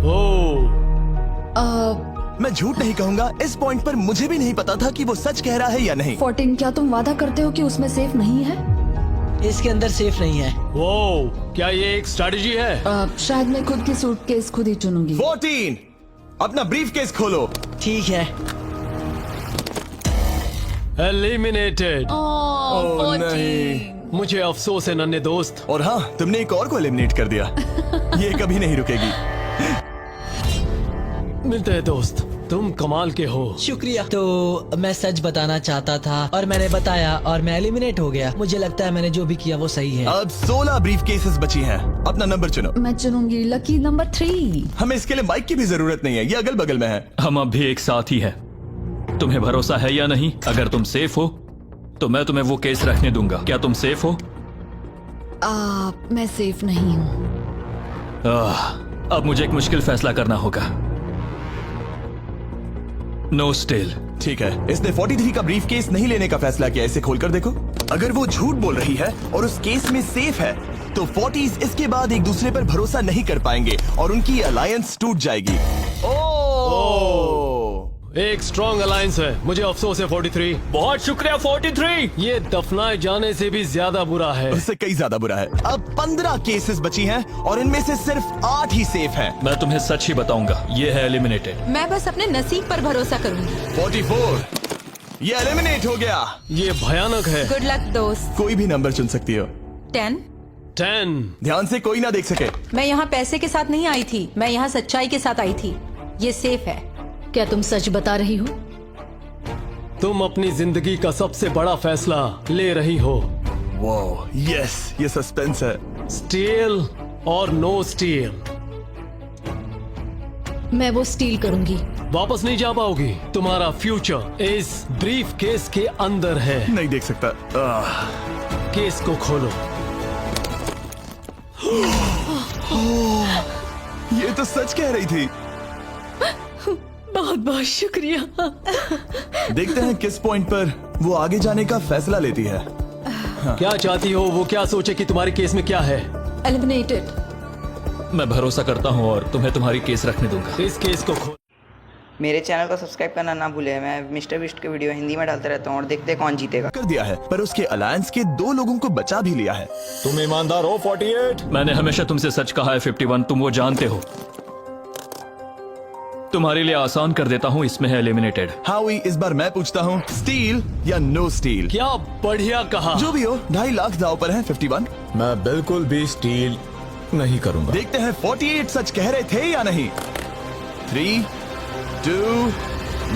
ओह, मैं झूठ नहीं कहूंगा, इस पॉइंट पर मुझे भी नहीं पता था कि वो सच कह रहा है या नहीं। 14, क्या तुम वादा करते हो कि उसमें सेफ नहीं है? इसके अंदर सेफ नहीं है। वो क्या ये एक स्ट्रैटेजी है? शायद मैं खुद की सूटकेस खुद ही चुनूंगी। 14, अपना ब्रीफ केस खोलो। ठीक है। एलिमिनेटेड। ओह नहीं, मुझे अफसोस है नन्हे दोस्त। और हाँ, तुमने एक और को एलिमिनेट कर दिया। ये कभी नहीं रुकेगी। मिलते हैं दोस्त, तुम कमाल के हो। शुक्रिया। तो मैं सच बताना चाहता था और मैंने बताया और मैं एलिमिनेट हो गया। मुझे लगता है मैंने जो भी किया वो सही है। अब 16 ब्रीफ केसेस बची हैं। अपना नंबर चुनो। मैं चुनूंगी लकी नंबर 3। हमें इसके लिए माइक की भी जरूरत नहीं है, ये अगल बगल में है। हम अब भी एक साथ ही है। तुम्हें भरोसा है या नहीं? अगर तुम सेफ हो तो मैं तुम्हें वो केस रखने दूंगा। क्या तुम सेफ हो? मैं सेफ नहीं हूँ। अब मुझे एक मुश्किल फैसला करना होगा। Know still. ठीक है, इसने 43 का ब्रीफ केस नहीं लेने का फैसला किया। इसे खोलकर देखो। अगर वो झूठ बोल रही है और उस केस में सेफ है तो 40s इसके बाद एक दूसरे पर भरोसा नहीं कर पाएंगे और उनकी अलायंस टूट जाएगी। एक स्ट्रॉन्ग अलायंस है। मुझे अफसोस है 43। बहुत शुक्रिया 43। ये दफनाए जाने से भी ज्यादा बुरा है। उससे कई ज्यादा बुरा है। अब 15 केसेस बची हैं और इनमें से सिर्फ 8 ही सेफ हैं। मैं तुम्हें सच ही बताऊंगा, ये है एलिमिनेटेड। मैं बस अपने नसीब पर भरोसा करूंगी। 44, ये एलिमिनेट हो गया। ये भयानक है। गुड लक दोस्त। कोई भी नंबर चुन सकती हो। 10। 10। ध्यान से कोई ना देख सके। मैं यहाँ पैसे के साथ नहीं आई थी, मैं यहाँ सच्चाई के साथ आई थी। ये सेफ है। क्या तुम सच बता रही हो? तुम अपनी जिंदगी का सबसे बड़ा फैसला ले रही हो। वो यस, ये सस्पेंस है। स्टील और नो स्टील? मैं वो स्टील करूंगी। वापस नहीं जा पाओगी। तुम्हारा फ्यूचर इस ब्रीफ केस के अंदर है। नहीं देख सकता। केस को खोलो। ये तो सच कह रही थी। बहुत बहुत शुक्रिया। देखते हैं किस पॉइंट पर वो आगे जाने का फैसला लेती है। क्या चाहती हो? वो क्या सोचे कि तुम्हारे केस में क्या है? एलिमिनेटेड। मैं भरोसा करता हूँ और तुम्हें तुम्हारी केस रखने दूंगा। इस केस को खोल। मेरे चैनल को सब्सक्राइब करना ना भूलें। मैं मिस्टर बीस्ट के वीडियो हिंदी में डालता रहता हूँ और देखते हैं कौन जीतेगा। कर दिया है, पर उसके अलायंस के 2 लोगों को बचा भी लिया है। तुम ईमानदार हो 48? मैंने हमेशा तुमसे सच कहा है 51, तुम वो जानते हो। तुम्हारे लिए आसान कर देता हूँ, इसमें है एलिमिनेटेड। हावी, इस बार मैं पूछता हूँ, स्टील या नो स्टील? क्या बढ़िया कहा। जो भी हो, 2.5 लाख दांव पर है 51। मैं बिल्कुल भी स्टील नहीं करूंगा। देखते हैं 48 सच कह रहे थे या नहीं। 3, 2,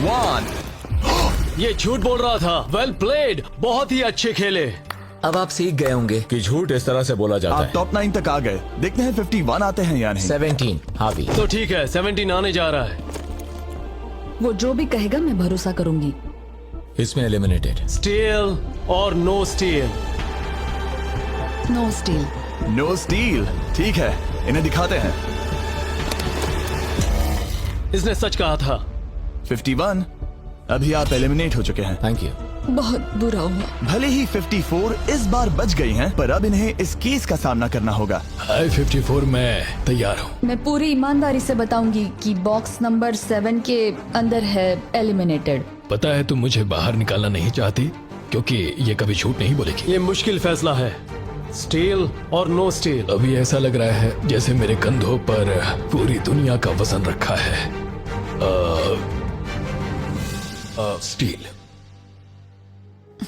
1। ये झूठ बोल रहा था। वेल प्लेड, बहुत ही अच्छे खेले। अब आप सीख गए होंगे कि झूठ इस तरह से बोला जाता आप है। टॉप 9 तक आ गए। देखते हैं 51 आते हैं या नहीं। 17 हावी। तो ठीक है, 17 आने जा रहा है। वो जो भी कहेगा मैं भरोसा करूंगी। इसमें एलिमिनेटेड। स्टील और no steal? No steal. No steal, ठीक है, इन्हें दिखाते हैं। इसने सच कहा था। 51, अभी आप एलिमिनेट हो चुके हैं। Thank you. बहुत बुरा हुआ। भले ही 54 इस बार बच गई हैं, पर अब इन्हें इस केस का सामना करना होगा। हाय 54, मैं तैयार हूँ। मैं पूरी ईमानदारी से बताऊंगी कि बॉक्स नंबर 7 के अंदर है एलिमिनेटेड। पता है तुम मुझे बाहर निकालना नहीं चाहती, क्योंकि ये कभी झूठ नहीं बोलेगी। ये मुश्किल फैसला है, स्टील और नो स्टील। अभी ऐसा लग रहा है जैसे मेरे कंधों पर पूरी दुनिया का वजन रखा है। स्टील।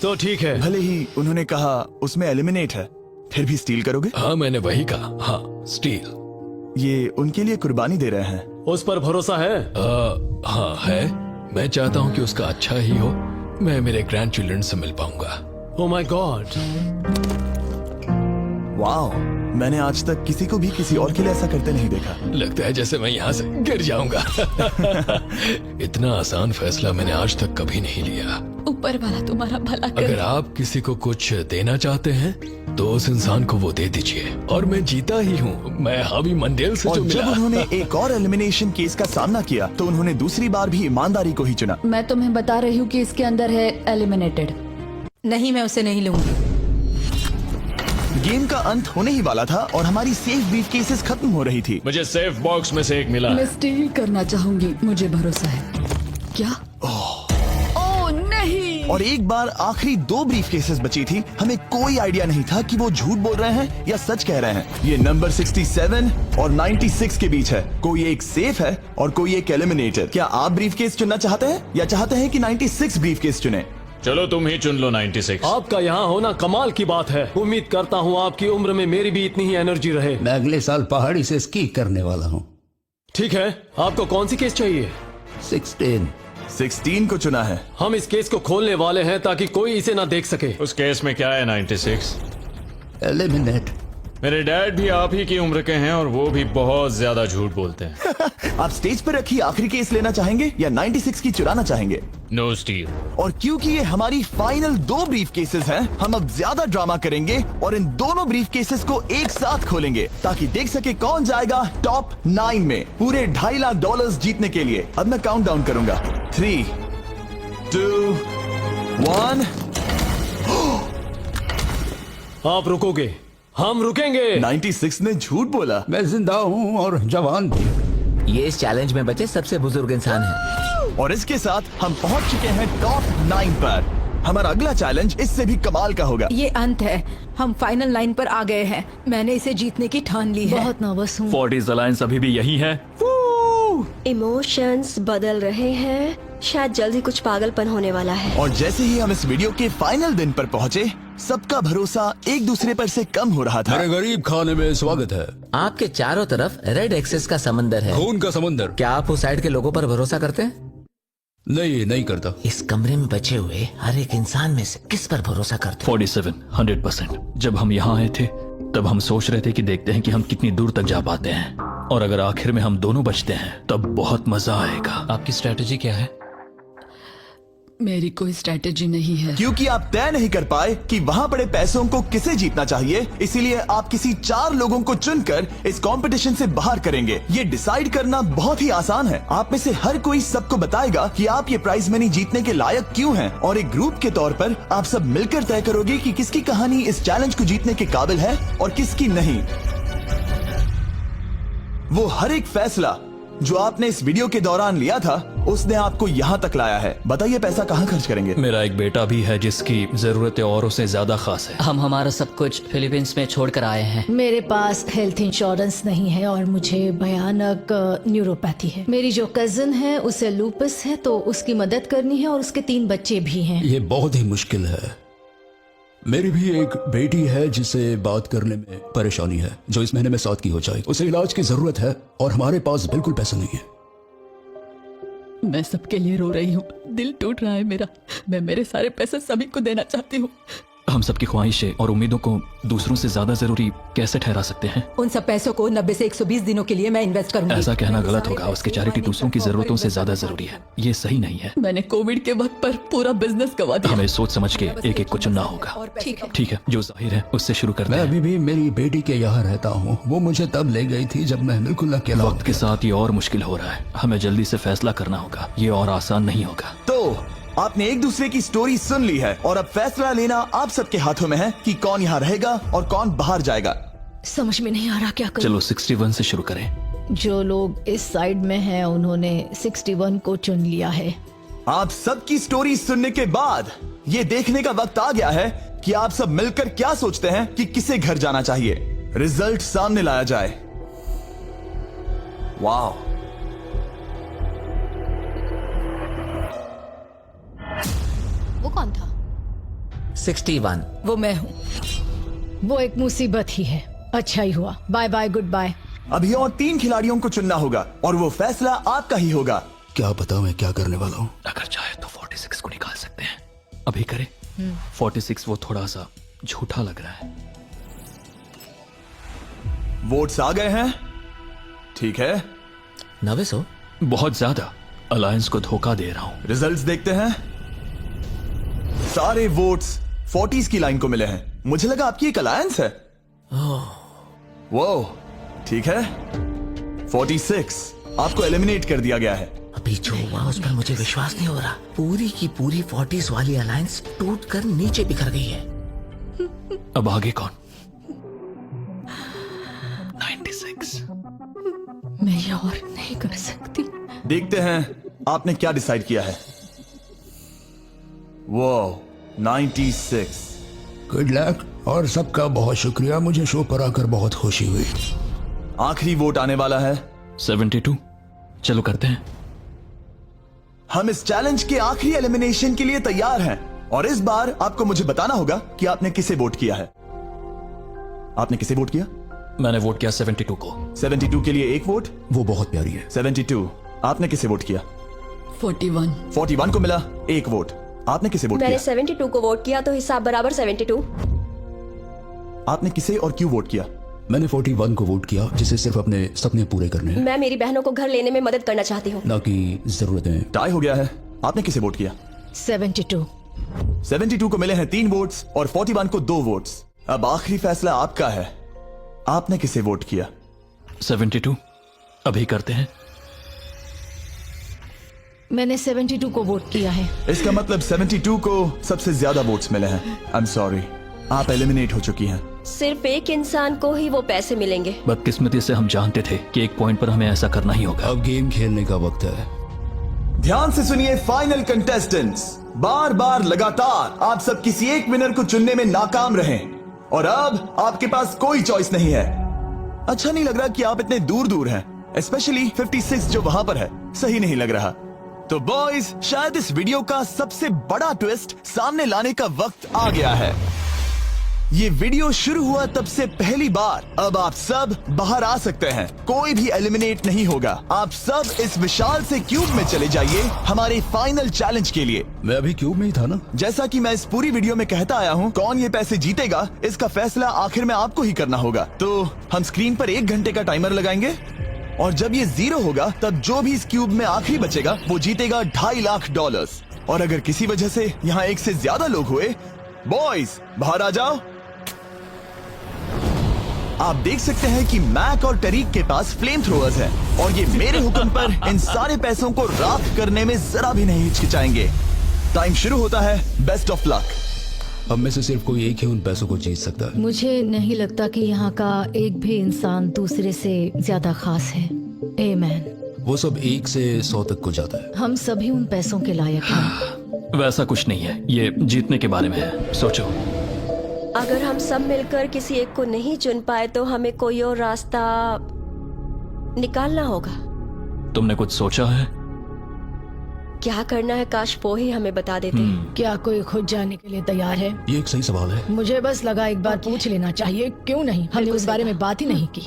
तो ठीक है। भले ही उन्होंने कहा उसमें एलिमिनेट है, फिर भी स्टील करोगे? हाँ, मैंने वही कहा। हाँ, स्टील। ये उनके लिए कुर्बानी दे रहे हैं। उस पर भरोसा है? हाँ है। मैं चाहता हूँ कि उसका अच्छा ही हो। मैं मेरे ग्रैंड चिल्ड्रन से मिल पाऊंगा। ओह माय गॉड। वाओ, मैंने आज तक किसी को भी किसी और के लिए ऐसा करते नहीं देखा। लगता है जैसे मैं यहाँ से गिर जाऊंगा। इतना आसान फैसला मैंने आज तक कभी नहीं लिया। ऊपर वाला तुम्हारा भला करे। अगर आप किसी को कुछ देना चाहते हैं तो उस इंसान को वो दे दीजिए। और मैं जीता ही हूँ। मैं हावी मंडेल से और जो जब मिला। उन्होंने एक और एलिमिनेशन केस का सामना किया तो उन्होंने दूसरी बार भी ईमानदारी को ही चुना। मैं तुम्हें बता रही हूँ कि इसके अंदर है एलिमिनेटेड। नहीं, मैं उसे नहीं लूंगी। गेम का अंत होने ही वाला था और हमारी सेफ ब्रीफ केसेस खत्म हो रही थी। मुझे सेफ बॉक्स में से एक मिला। मैं स्टील करना चाहूंगी, मुझे भरोसा है। क्या? ओह नहीं। और एक बार आखिरी 2 ब्रीफ केसेस बची थी। हमें कोई आइडिया नहीं था कि वो झूठ बोल रहे हैं या सच कह रहे हैं। ये नंबर 67 और 96 के बीच है। कोई एक सेफ है और कोई एक एलिमिनेटेड। क्या आप ब्रीफ केस चुनना चाहते हैं या चाहते हैं कि 96 ब्रीफ केस चुने? चलो तुम ही चुन लो 96। आपका यहाँ होना कमाल की बात है। उम्मीद करता हूँ आपकी उम्र में मेरी भी इतनी ही एनर्जी रहे। मैं अगले साल पहाड़ी से स्की करने वाला हूँ। ठीक है, आपको कौन सी केस चाहिए? 16 को चुना है। हम इस केस को खोलने वाले हैं ताकि कोई इसे ना देख सके। उस केस में क्या है 96? एलिमिनेट। मेरे डैड भी आप ही की उम्र के हैं और वो भी बहुत ज्यादा झूठ बोलते हैं। आप स्टेज पर रखी आखिरी केस लेना चाहेंगे या 96 की चुराना चाहेंगे? No steal. और क्योंकि ये हमारी फाइनल 2 ब्रीफ केसेस हैं, हम अब ज्यादा ड्रामा करेंगे और इन दोनों ब्रीफ केसेस को एक साथ खोलेंगे ताकि देख सके कौन जाएगा टॉप 9 में पूरे $2.5 लाख जीतने के लिए। अब मैं काउंट डाउन करूंगा। 3, 2, 1। आप रुकोगे, हम रुकेंगे। 96 ने झूठ बोला। मैं जिंदा हूँ और जवान भी। ये इस चैलेंज में बचे सबसे बुजुर्ग इंसान है। और इसके साथ हम पहुंच चुके हैं टॉप 9 पर। हमारा अगला चैलेंज इससे भी कमाल का होगा। ये अंत है, हम फाइनल लाइन पर आ गए हैं। मैंने इसे जीतने की ठान ली है। बहुत नर्वस हूँ। 40s अलायंस अभी भी यही है। इमोशंस बदल रहे हैं। शायद जल्दी कुछ पागलपन होने वाला है। और जैसे ही हम इस वीडियो के फाइनल दिन पर पहुंचे, सबका भरोसा एक दूसरे पर से कम हो रहा था। मेरे गरीब खाने में स्वागत है। आपके चारों तरफ रेड एक्सेस का समंदर है, खून का समंदर। क्या आप उस साइड के लोगों पर भरोसा करते हैं? नहीं, नहीं करता। इस कमरे में बचे हुए हर एक इंसान में से किस पर भरोसा करते हो? 47 100%। जब हम यहाँ आए थे तब हम सोच रहे थे कि देखते हैं कि हम कितनी दूर तक जा पाते हैं, और अगर आखिर में हम दोनों बचते हैं तब बहुत मजा आएगा। आपकी स्ट्रेटजी क्या है? मेरी कोई स्ट्रेटेजी नहीं है। क्योंकि आप तय नहीं कर पाए कि वहां पड़े पैसों को किसे जीतना चाहिए, इसीलिए आप किसी 4 लोगों को चुनकर इस कंपटीशन से बाहर करेंगे। ये डिसाइड करना बहुत ही आसान है। आप में से हर कोई सबको बताएगा कि आप ये प्राइज मनी जीतने के लायक क्यों हैं, और एक ग्रुप के तौर पर आप सब मिलकर तय करोगे कि किसकी कहानी इस चैलेंज को जीतने के काबिल है और किसकी नहीं। वो हर एक फैसला जो आपने इस वीडियो के दौरान लिया था, उसने आपको यहाँ तक लाया है। बताइए पैसा कहाँ खर्च करेंगे? मेरा एक बेटा भी है जिसकी जरूरतें औरों से ज्यादा खास है। हम हमारा सब कुछ फिलीपींस में छोड़कर आए हैं। मेरे पास हेल्थ इंश्योरेंस नहीं है और मुझे भयानक न्यूरोपैथी है। मेरी जो कजिन है उसे लूपस है, तो उसकी मदद करनी है और उसके 3 बच्चे भी हैं। ये बहुत ही मुश्किल है। मेरी भी एक बेटी है जिसे बात करने में परेशानी है, जो इस महीने में 7 की हो जाएगी। उसे इलाज की जरूरत है और हमारे पास बिल्कुल पैसा नहीं है। मैं सबके लिए रो रही हूँ, दिल टूट रहा है मेरा। मैं मेरे सारे पैसे सभी को देना चाहती हूँ। हम सबकी ख्वाहिशें और उम्मीदों को दूसरों से ज्यादा जरूरी कैसे ठहरा सकते हैं? उन सब पैसों को 90 से 120 दिनों के लिए मैं इन्वेस्ट करूंगी। ऐसा कहना गलत होगा। उसकी चैरिटी दूसरों की जरूरतों से ज्यादा जरूरी है। ये सही नहीं है। मैंने कोविड के वक्त पर पूरा बिजनेस गंवा दिया। हमें सोच समझ के एक एक को चुनना होगा। ठीक है, जो जाहिर है उससे शुरू करते मैं हैं। अभी भी मेरी बेटी के यहाँ रहता हूँ। वो मुझे तब ले गई थी जब मैं बिल्कुल अकेला वक्त के साथ ये और मुश्किल हो रहा है। हमें जल्दी से फैसला करना होगा। ये और आसान नहीं होगा। तो आपने एक दूसरे की स्टोरी सुन ली है और अब फैसला लेना आप सबके हाथों में है कि कौन यहाँ रहेगा और कौन बाहर जाएगा। समझ में नहीं आ रहा क्या करूं। चलो 61 से शुरू करें। जो लोग इस साइड में हैं उन्होंने 61 को चुन लिया है। आप सबकी स्टोरी सुनने के बाद ये देखने का वक्त आ गया है कि आप सब मिलकर क्या सोचते हैं कि किसे घर जाना चाहिए। रिजल्ट सामने लाया जाए। वाह, वो कौन था? 61। वो मैं हूँ। वो एक मुसीबत ही है। अच्छा ही हुआ। बाय बाय, गुड बाय। अभी और 3 खिलाड़ियों को चुनना होगा और वो फैसला आपका ही होगा। क्या पता मैं क्या करने वाला हूँ। अगर चाहे तो 46 को निकाल सकते हैं। अभी करें। 46 वो थोड़ा सा झूठा लग रहा है। वोट्स आ गए हैं। ठीक है, 900? बहुत ज्यादा। अलायंस को धोखा दे रहा हूं। रिजल्ट्स देखते हैं। सारे वोट्स 40s की लाइन को मिले हैं। मुझे लगा आपकी एक अलायंस है। वो ठीक है, 46 आपको एलिमिनेट कर दिया गया है। अभी जो हुआ उस पर मुझे विश्वास नहीं हो रहा। पूरी की पूरी 40s वाली अलायंस टूटकर नीचे बिखर गई है। अब आगे कौन? 96। मैं ये और नहीं कर सकती। देखते हैं आपने क्या डिसाइड किया है। वो 96। गुड लक और सबका बहुत शुक्रिया। मुझे शो पर आकर बहुत खुशी हुई। आखिरी वोट आने वाला है। 72। चलो करते हैं। हम इस चैलेंज के आखिरी एलिमिनेशन के लिए तैयार हैं और इस बार आपको मुझे बताना होगा कि आपने किसे वोट किया है। आपने किसे वोट किया? मैंने वोट किया 72 को। 72 के लिए एक वोट। वो बहुत प्यारी है। 72। आपने किसे वोट किया? 41। 41 को मिला एक वोट। आपने किसे वोट मैंने किया? 72 को वोट किया, तो हिसाब बराबर 72। आपने किसे और क्यों वोट किया? मैंने 41 को वोट किया, जिसे सिर्फ अपने सपने पूरे करने हैं, मैं मेरी बहनों को घर लेने में मदद करना चाहती हूँ। ना कि जरूरतें। टाई हो गया है। आपने किसे वोट किया? 72। 72 को मिले हैं 3 वोट्स और 41 को 2 वोट्स। अब आखिरी फैसला आपका है। आपने किसे वोट किया? 72। अभी करते हैं। मैंने 72 को वोट किया है। इसका मतलब 72 को सबसे ज्यादा वोट्स मिले हैं। आई एम सॉरी, आप एलिमिनेट हो चुकी हैं। सिर्फ एक इंसान को ही वो पैसे मिलेंगे। बदकिस्मती से हम जानते थे कि एक पॉइंट पर हमें ऐसा करना ही होगा। अब गेम खेलने का वक्त है। ध्यान से सुनिए फाइनल कंटेस्टेंट्स। बार बार लगातार आप सब किसी एक विनर को चुनने में नाकाम रहे और अब आपके पास कोई चॉइस नहीं है। अच्छा नहीं लग रहा कि आप इतने दूर दूर हैं, स्पेशली 56 जो वहां पर है। सही नहीं लग रहा। तो बॉयज, शायद इस वीडियो का सबसे बड़ा ट्विस्ट सामने लाने का वक्त आ गया है। ये वीडियो शुरू हुआ तब से पहली बार। अब आप सब बाहर आ सकते हैं, कोई भी एलिमिनेट नहीं होगा। आप सब इस विशाल से क्यूब में चले जाइए हमारे फाइनल चैलेंज के लिए। मैं अभी क्यूब में ही था ना। जैसा कि मैं इस पूरी वीडियो में कहता आया हूँ, कौन ये पैसे जीतेगा इसका फैसला आखिर में आपको ही करना होगा। तो हम स्क्रीन पर 1 घंटे का टाइमर लगाएंगे और जब ये 0 होगा तब जो भी इस क्यूब में आखिरी बचेगा वो जीतेगा $2.5 लाख। और अगर किसी वजह से यहाँ 1 से ज्यादा लोग हुए, बॉयज बाहर आ जाओ। आप देख सकते हैं कि मैक और टरीक के पास फ्लेम थ्रोअर्स है और ये मेरे हुक्म पर इन सारे पैसों को राफ्ट करने में जरा भी नहीं हिचकिचाएंगे। टाइम शुरू होता है, बेस्ट ऑफ लक। अब में से सिर्फ कोई एक ही उन पैसों को जीत सकता है। मुझे नहीं लगता कि यहाँ का एक भी इंसान दूसरे से ज्यादा खास है। आमीन। वो सब 1 से 100 तक को जाता है। हम सभी उन पैसों के लायक हैं। वैसा कुछ नहीं है, ये जीतने के बारे में है। सोचो, अगर हम सब मिलकर किसी एक को नहीं चुन पाए तो हमें कोई और रास्ता निकालना होगा। तुमने कुछ सोचा है? क्या करना है, काश वो ही हमें बता देते। क्या कोई खुद जाने के लिए तैयार है? ये एक सही सवाल है। मुझे बस लगा एक बार पूछ लेना चाहिए। क्यों नहीं, हमने उस बारे में बात ही नहीं की।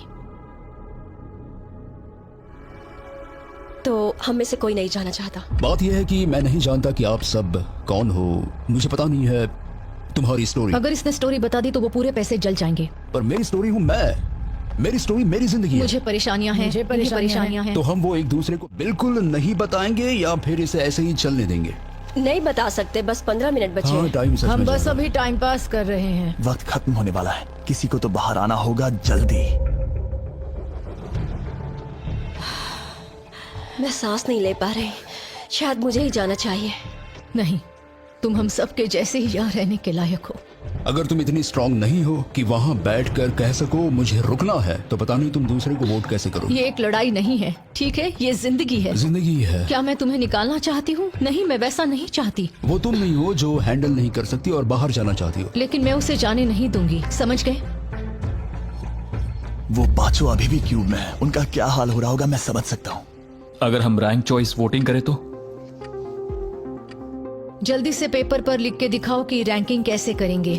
तो हम में से कोई नहीं जाना चाहता। बात यह है कि मैं नहीं जानता कि आप सब कौन हो। मुझे पता नहीं है तुम्हारी स्टोरी। अगर इसने स्टोरी बता दी तो वो पूरे पैसे जल जाएंगे। पर मेरी स्टोरी हूँ मैं। मेरी स्टोरी मेरी जिंदगी है। मुझे परेशानियां हैं। मुझे परेशानियां हैं। तो हम वो एक दूसरे को बिल्कुल नहीं बताएंगे या फिर इसे ऐसे ही चलने देंगे? नहीं बता सकते, बस 15 मिनट बचे। हाँ, टाइम सच में हम बस जा रहा अभी टाइम पास कर रहे हैं। वक्त खत्म होने वाला है, किसी को तो बाहर आना होगा जल्दी। मैं सांस नहीं ले पा रही, शायद मुझे ही जाना चाहिए। नहीं, तुम हम सब के जैसे ही यहाँ रहने के लायक हो। अगर तुम इतनी स्ट्रांग नहीं हो कि वहाँ बैठकर कह सको मुझे रुकना है, तो पता नहीं तुम दूसरे को वोट कैसे करोगे। ये एक लड़ाई नहीं है, ठीक है? ये जिंदगी है। जिंदगी है। क्या मैं तुम्हें निकालना चाहती हूँ? नहीं, मैं वैसा नहीं चाहती। वो तुम नहीं हो जो हैंडल नहीं कर सकती और बाहर जाना चाहती हो। लेकिन मैं उसे जाने नहीं दूंगी, समझ गए? वो पांचों अभी भी क्यूब में है, उनका क्या हाल हो रहा होगा मैं समझ सकता हूँ। अगर हम रैंक चॉइस वोटिंग करें तो? जल्दी से पेपर पर लिख के दिखाओ कि रैंकिंग कैसे करेंगे।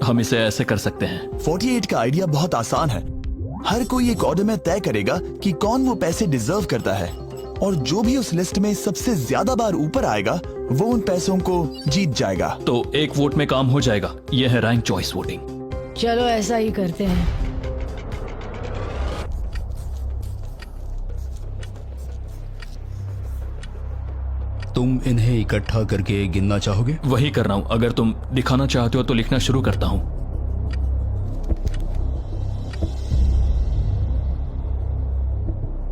हम इसे ऐसे कर सकते हैं। 48 का आइडिया बहुत आसान है। हर कोई एक ऑर्डर में तय करेगा कि कौन वो पैसे डिजर्व करता है और जो भी उस लिस्ट में सबसे ज्यादा बार ऊपर आएगा वो उन पैसों को जीत जाएगा। तो एक वोट में काम हो जाएगा। यह है रैंक चॉइस वोटिंग। चलो ऐसा ही करते हैं। तुम इन्हें इकट्ठा करके गिनना चाहोगे? वही कर रहा हूं। अगर तुम दिखाना चाहते हो तो लिखना शुरू करता हूं।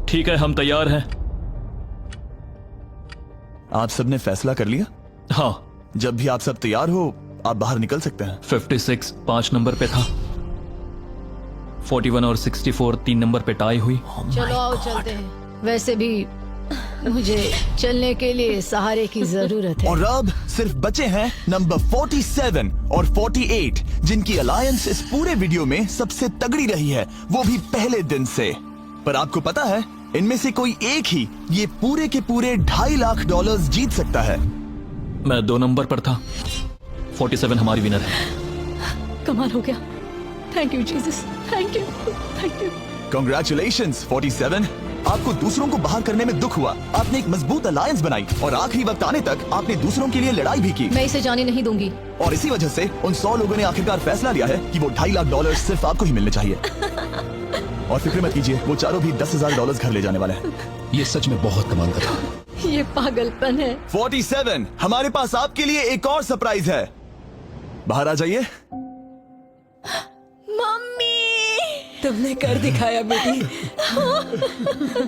ठीक है, हम तैयार हैं। आप सबने फैसला कर लिया? हाँ। जब भी आप सब तैयार हो आप बाहर निकल सकते हैं। 56 5 नंबर पे था। 41 और 64 3 नंबर पे टाई हुई। चलो आओ चलते हैं। वैसे भी मुझे चलने के लिए सहारे की जरूरत है। और अब सिर्फ बचे हैं नंबर 47 और 48 जिनकी अलायंस इस पूरे वीडियो में सबसे तगड़ी रही है, वो भी पहले दिन से। पर आपको पता है इनमें से कोई एक ही ये पूरे के पूरे $2.5 लाख जीत सकता है। मैं 2 नंबर पर था। 47 हमारी विनर है। कमाल हो गया। Thank you Jesus, thank you, thank you. Congratulations 47। आपको दूसरों को बाहर करने में दुख हुआ, आपने एक मजबूत अलायंस बनाई और आखिरी वक्त आने तक आपने दूसरों के लिए लड़ाई भी की। मैं इसे जाने नहीं दूंगी। और इसी वजह से उन 100 लोगों ने आखिरकार फैसला लिया है कि वो $2.5 लाख सिर्फ आपको ही मिलने चाहिए। और फिक्र मत कीजिए, वो चारों भी $10,000 घर ले जाने वाले हैं। ये सच में बहुत कमाल का था। ये पागलपन है। 47 हमारे पास आपके लिए एक और सरप्राइज है। बाहर आ जाइए। मम्मी, तुमने कर दिखाया बेटी।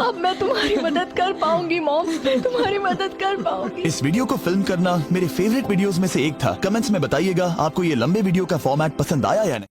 अब मैं तुम्हारी मदद कर पाऊंगी मॉम, तुम्हारी मदद कर पाऊंगी। इस वीडियो को फिल्म करना मेरे फेवरेट वीडियोस में से एक था। कमेंट्स में बताइएगा आपको ये लंबे वीडियो का फॉर्मेट पसंद आया या नहीं।